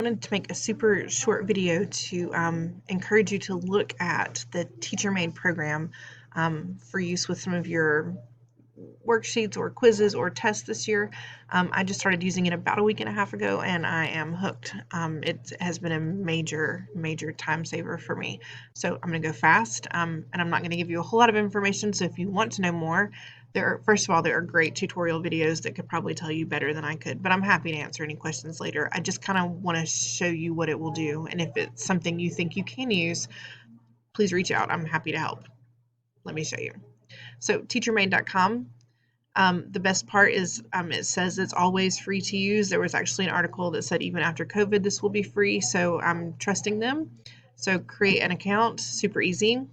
Wanted to make a super short video to encourage you to look at the teacher-made program for use with some of your worksheets or quizzes or tests this year. I just started using it about a week and a half ago, and I am hooked. It has been a major time saver for me. So I'm going to go fast, and I'm not going to give you a whole lot of information. So if you want to know more, first of all, there are great tutorial videos that could probably tell you better than I could, but I'm happy to answer any questions later. I just kind of want to show you what it will do, and if it's something you think you can use, please reach out. I'm happy to help. Let me show you. So teachermade.com. The best part is it says it's always free to use. There was actually an article that said even after COVID this will be free, so I'm trusting them. So create an account, super easy.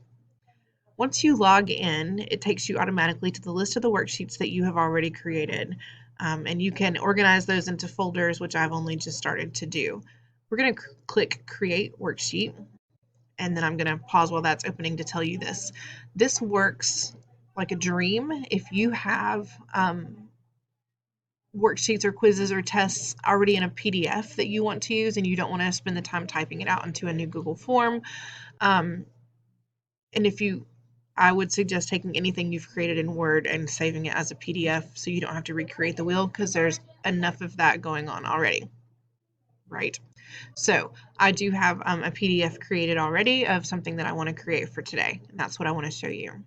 Once you log in, it takes you automatically to the list of the worksheets that you have already created, and you can organize those into folders, which I've only just started to do. We're going to click Create Worksheet, and then I'm going to pause while that's opening to tell you this. This works like a dream if you have worksheets or quizzes or tests already in a PDF that you want to use and you don't want to spend the time typing it out into a new Google form. And I would suggest taking anything you've created in Word and saving it as a PDF so you don't have to recreate the wheel, because there's enough of that going on already, right? So I do have a PDF created already of something that I want to create for today, and that's what I want to show you.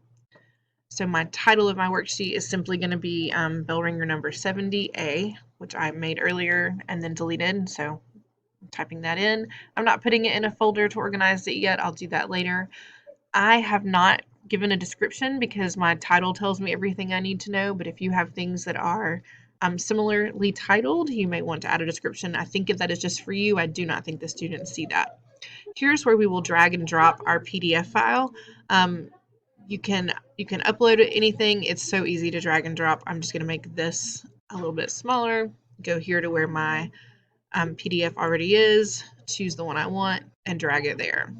So my title of my worksheet is simply going to be bell ringer number 70A, which I made earlier and then deleted, so I'm typing that in. I'm not putting it in a folder to organize it yet. I'll do that later. I have not given a description because my title tells me everything I need to know, but if you have things that are similarly titled, you may want to add a description. I think if that is just for you, I do not think the students see that. Here's where we will drag and drop our PDF file. You can upload anything. It's so easy to drag and drop. I'm just going to make this a little bit smaller, go here to where my PDF already is, choose the one I want, and drag it there.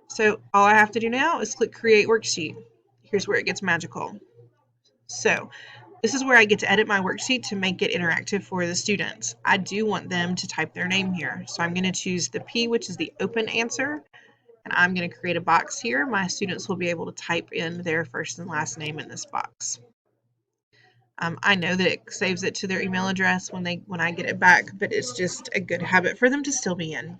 So all I have to do now is click Create Worksheet. Here's where it gets magical. So this is where I get to edit my worksheet to make it interactive for the students. I do want them to type their name here. So I'm going to choose the P, which is the open answer, and I'm going to create a box here. My students will be able to type in their first and last name in this box. I know that it saves it to their email address when I get it back, but it's just a good habit for them to still be in.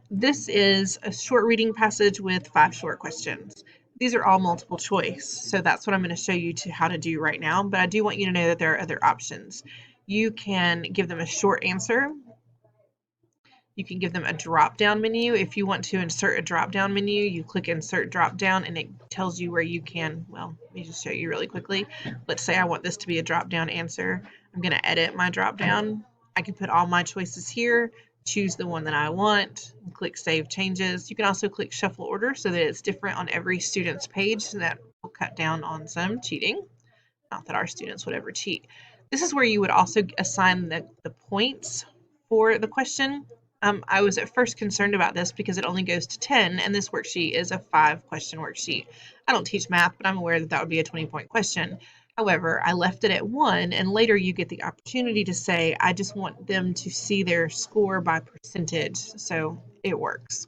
This is a short reading passage with 5 short questions. These are all multiple choice, so that's what I'm going to show you how to do right now, but I do want you to know that there are other options. You can give them a short answer. You can give them a drop-down menu. If you want to insert a drop-down menu, you click Insert Drop-Down, and it tells you where you can, well, let me just show you really quickly. Let's say I want this to be a drop-down answer. I'm going to edit my drop-down. I can put all my choices here, choose the one that I want, and click Save Changes. You can also click Shuffle Order so that it's different on every student's page, so that will cut down on some cheating. Not that our students would ever cheat. This is where you would also assign the points for the question. I was at first concerned about this because it only goes to 10, and this worksheet is a 5-question worksheet. I don't teach math, but I'm aware that that would be a 20-point question. However, I left it at 1, and later you get the opportunity to say, I just want them to see their score by percentage, so it works.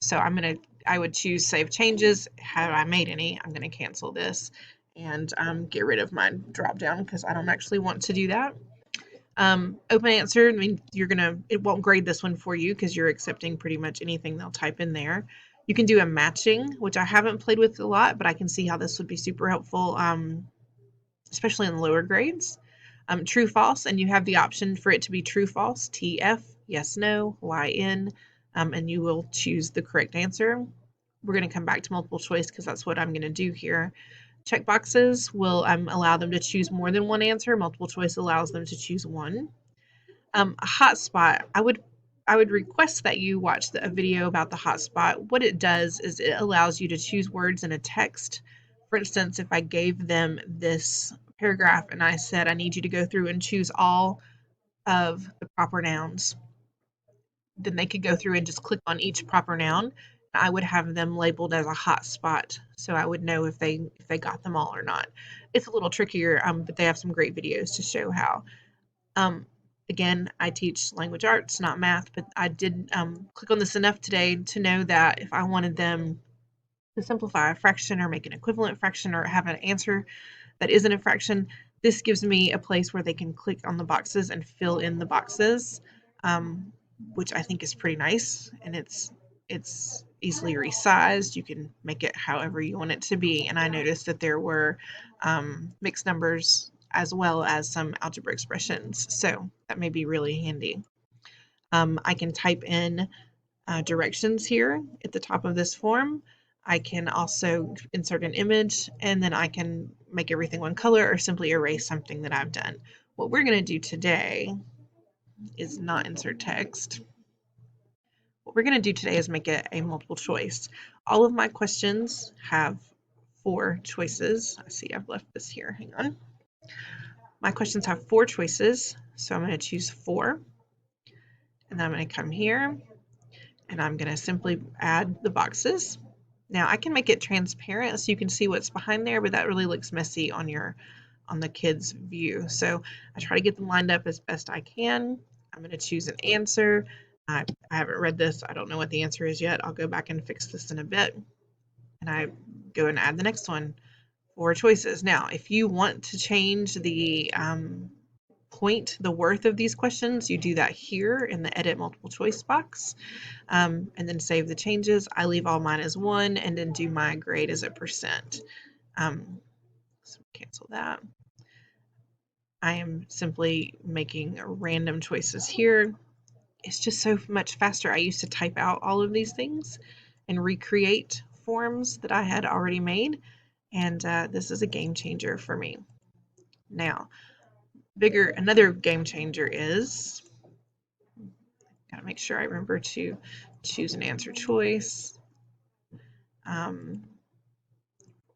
So I would choose Save Changes. Have I made any? I'm going to cancel this and get rid of my drop down because I don't actually want to do that. Open answer, I mean, it won't grade this one for you because you're accepting pretty much anything they'll type in there. You can do a matching, which I haven't played with a lot, but I can see how this would be super helpful, especially in lower grades. True, false, and you have the option for it to be true, false, TF, yes, no, YN, and you will choose the correct answer. We're going to come back to multiple choice because that's what I'm going to do here. Checkboxes will allow them to choose more than one answer. Multiple choice allows them to choose one. A hotspot, I would request that you watch a video about the hotspot. What it does is it allows you to choose words in a text. For instance, if I gave them this paragraph and I said, I need you to go through and choose all of the proper nouns, then they could go through and just click on each proper noun. I would have them labeled as a hotspot, so I would know if they got them all or not. It's a little trickier, but they have some great videos to show how. Again, I teach language arts, not math, but I did click on this enough today to know that if I wanted them to simplify a fraction or make an equivalent fraction or have an answer that isn't a fraction, this gives me a place where they can click on the boxes and fill in the boxes, which I think is pretty nice, and it's easily resized. You can make it however you want it to be, and I noticed that there were mixed numbers as well as some algebra expressions, so that may be really handy. I can type in directions here at the top of this form. I can also insert an image, and then I can make everything one color or simply erase something that I've done. What we're going to do today is not insert text. What we're going to do today is make it a multiple choice. All of my questions have 4 choices. I see I've left this here. Hang on. My questions have 4 choices, so I'm going to choose 4. And then I'm going to come here, and I'm going to simply add the boxes. Now I can make it transparent so you can see what's behind there, but that really looks messy on the kids' view. So I try to get them lined up as best I can. I'm going to choose an answer. I haven't read this. I don't know what the answer is yet. I'll go back and fix this in a bit. And I go and add the next one. 4 choices. Now, if you want to change the the worth of these questions, you do that here in the edit multiple choice box, and then save the changes. I leave all mine as 1 and then do my grade as a percent. So cancel that. I am simply making random choices here. It's just so much faster. I used to type out all of these things and recreate forms that I had already made, and this is a game changer for me. Now, another game changer is, gotta make sure I remember to choose an answer choice.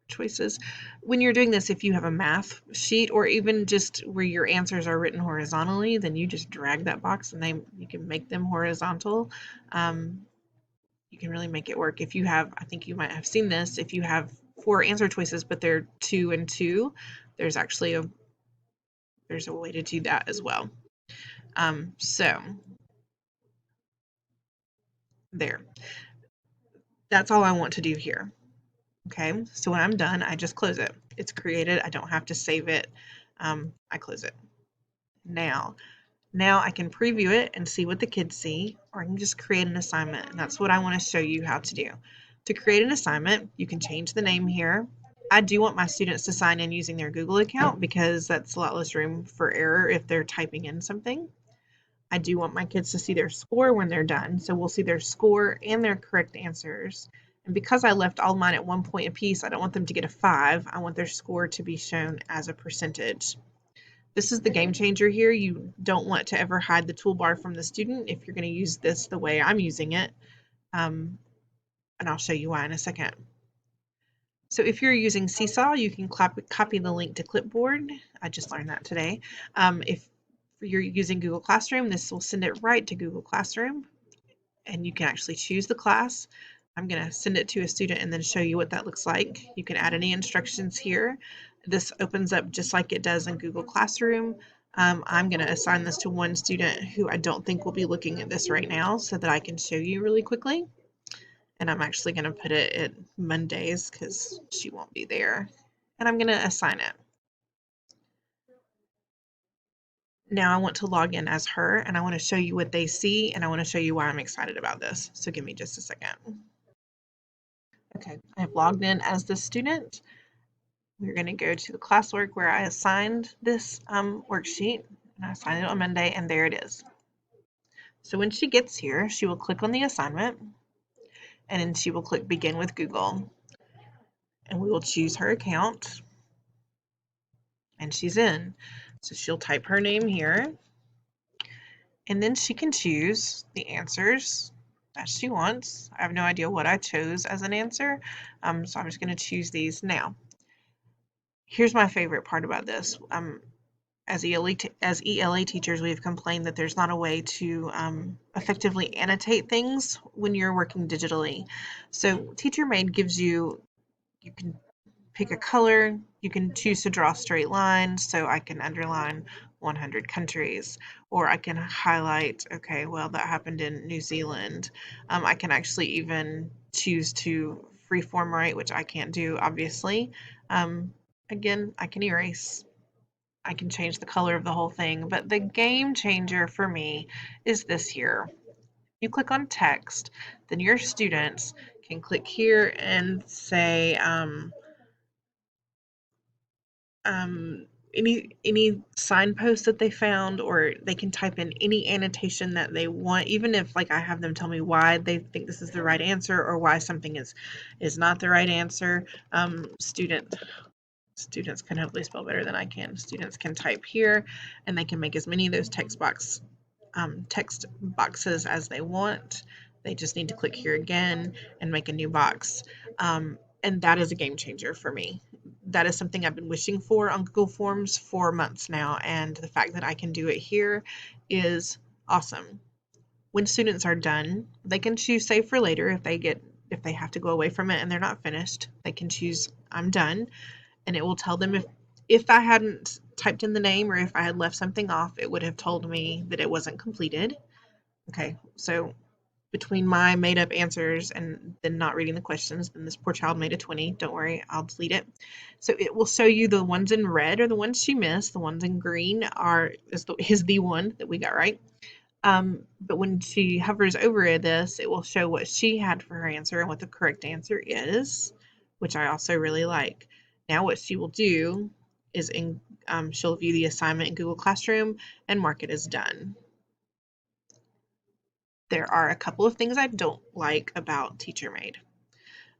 Choices. When you're doing this, if you have a math sheet or even just where your answers are written horizontally, then you just drag that box and you can make them horizontal. You can really make it work. If you have, I think you might have seen this, if you have 4 answer choices, but they're 2 and 2, there's actually there's a way to do that as well. So there. That's all I want to do here. Okay, so when I'm done, I just close it. It's created. I don't have to save it. I close it. Now I can preview it and see what the kids see, or I can just create an assignment, and that's what I want to show you how to do. To create an assignment, you can change the name here. I do want my students to sign in using their Google account because that's a lot less room for error if they're typing in something. I do want my kids to see their score when they're done, so we'll see their score and their correct answers. And because I left all mine at 1 point apiece, I don't want them to get a 5. I want their score to be shown as a percentage. This is the game changer here. You don't want to ever hide the toolbar from the student if you're going to use this the way I'm using it. And I'll show you why in a second. So if you're using Seesaw, you can copy the link to clipboard. I just learned that today. If you're using Google Classroom, this will send it right to Google Classroom, and you can actually choose the class. I'm going to send it to a student and then show you what that looks like. You can add any instructions here. This opens up just like it does in Google Classroom. I'm going to assign this to one student who I don't think will be looking at this right now so that I can show you really quickly. And I'm actually going to put it at Mondays because she won't be there. And I'm going to assign it. Now I want to log in as her, and I want to show you what they see, and I want to show you why I'm excited about this. So give me just a second. Okay, I have logged in as the student. We're going to go to the classwork where I assigned this worksheet, and I assigned it on Monday, and there it is. So when she gets here, she will click on the assignment, and then she will click Begin with Google, and we will choose her account, and she's in. So she'll type her name here, and then she can choose the answers that she wants. I have no idea what I chose as an answer, so I'm just going to choose these now. Here's my favorite part about this. As ELA teachers, we've complained that there's not a way to effectively annotate things when you're working digitally. So TeacherMade gives you can pick a color, you can choose to draw straight lines, so I can underline 100 countries. Or I can highlight, okay, well, that happened in New Zealand. I can actually even choose to freeform write, which I can't do, obviously. Again, I can erase. I can change the color of the whole thing. But the game changer for me is this here. You click on text, then your students can click here and say, any signpost that they found, or they can type in any annotation that they want, even if like I have them tell me why they think this is the right answer or why something is not the right answer. Students can hopefully spell better than I can. Students can type here and they can make as many of those text boxes as they want. They just need to click here again and make a new box. And that is a game changer for me. That is something I've been wishing for on Google Forms for months now, and the fact that I can do it here is awesome. When students are done, they can choose save for later if they have to go away from it and they're not finished. They can choose I'm done, and it will tell them if I hadn't typed in the name or if I had left something off, it would have told me that it wasn't completed. Okay, so between my made up answers and then not reading the questions, then this poor child made a 20. Don't worry, I'll delete it. So it will show you the ones in red are the ones she missed. The ones in green is the one that we got right. But when she hovers over this, it will show what she had for her answer and what the correct answer is, which I also really like. Now what she will do is she'll view the assignment in Google Classroom and mark it as done. There are a couple of things I don't like about TeacherMade.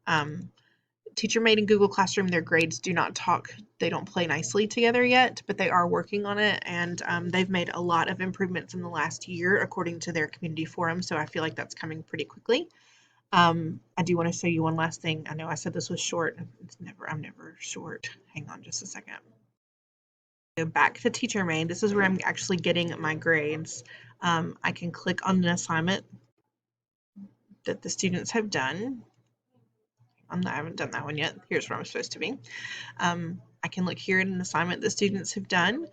TeacherMade and Google Classroom, their grades do not talk, they don't play nicely together yet, but they are working on it, and they've made a lot of improvements in the last year according to their community forum, so I feel like that's coming pretty quickly. I do want to show you one last thing. I know I said this was short. I'm never short. Hang on just a second. Go back to TeacherMade. This is where I'm actually getting my grades. I can click on an assignment that the students have done. I haven't done that one yet. Here's where I'm supposed to be. I can look here at an assignment the students have done,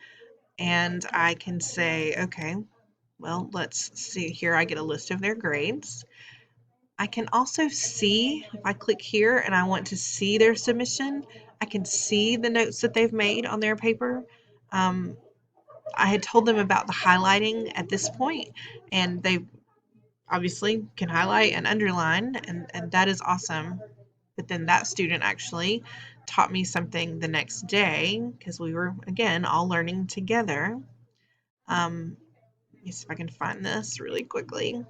and I can say, okay, well, let's see here. I get a list of their grades. I can also see, if I click here and I want to see their submission, I can see the notes that they've made on their paper. I had told them about the highlighting at this point, and they obviously can highlight and underline, and that is awesome. But then that student actually taught me something the next day because we were, again, all learning together. Let me see if I can find this really quickly.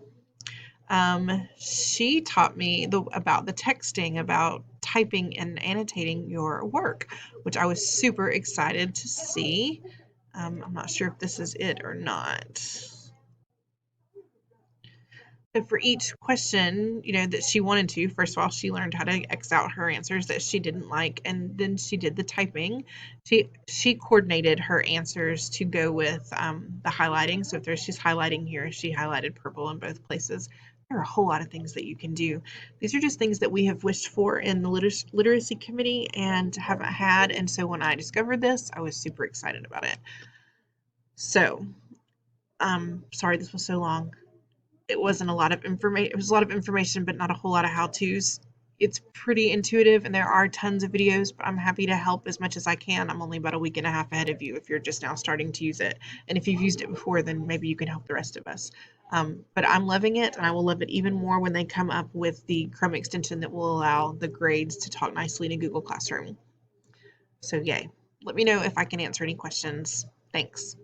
She taught me about the texting, about typing and annotating your work, which I was super excited to see. I'm not sure if this is it or not. So for each question, that she wanted to, first of all, she learned how to X out her answers that she didn't like, and then she did the typing. She coordinated her answers to go with the highlighting. So if she's highlighting here, she highlighted purple in both places. There are a whole lot of things that you can do. These are just things that we have wished for in the literacy committee and haven't had. And so when I discovered this, I was super excited about it. So, sorry this was so long. It wasn't a lot of information. It was a lot of information, but not a whole lot of how-tos. It's pretty intuitive, and there are tons of videos, but I'm happy to help as much as I can. I'm only about a week and a half ahead of you if you're just now starting to use it. And if you've used it before, then maybe you can help the rest of us. But I'm loving it, and I will love it even more when they come up with the Chrome extension that will allow the grades to talk nicely to Google Classroom. So yay. Let me know if I can answer any questions. Thanks.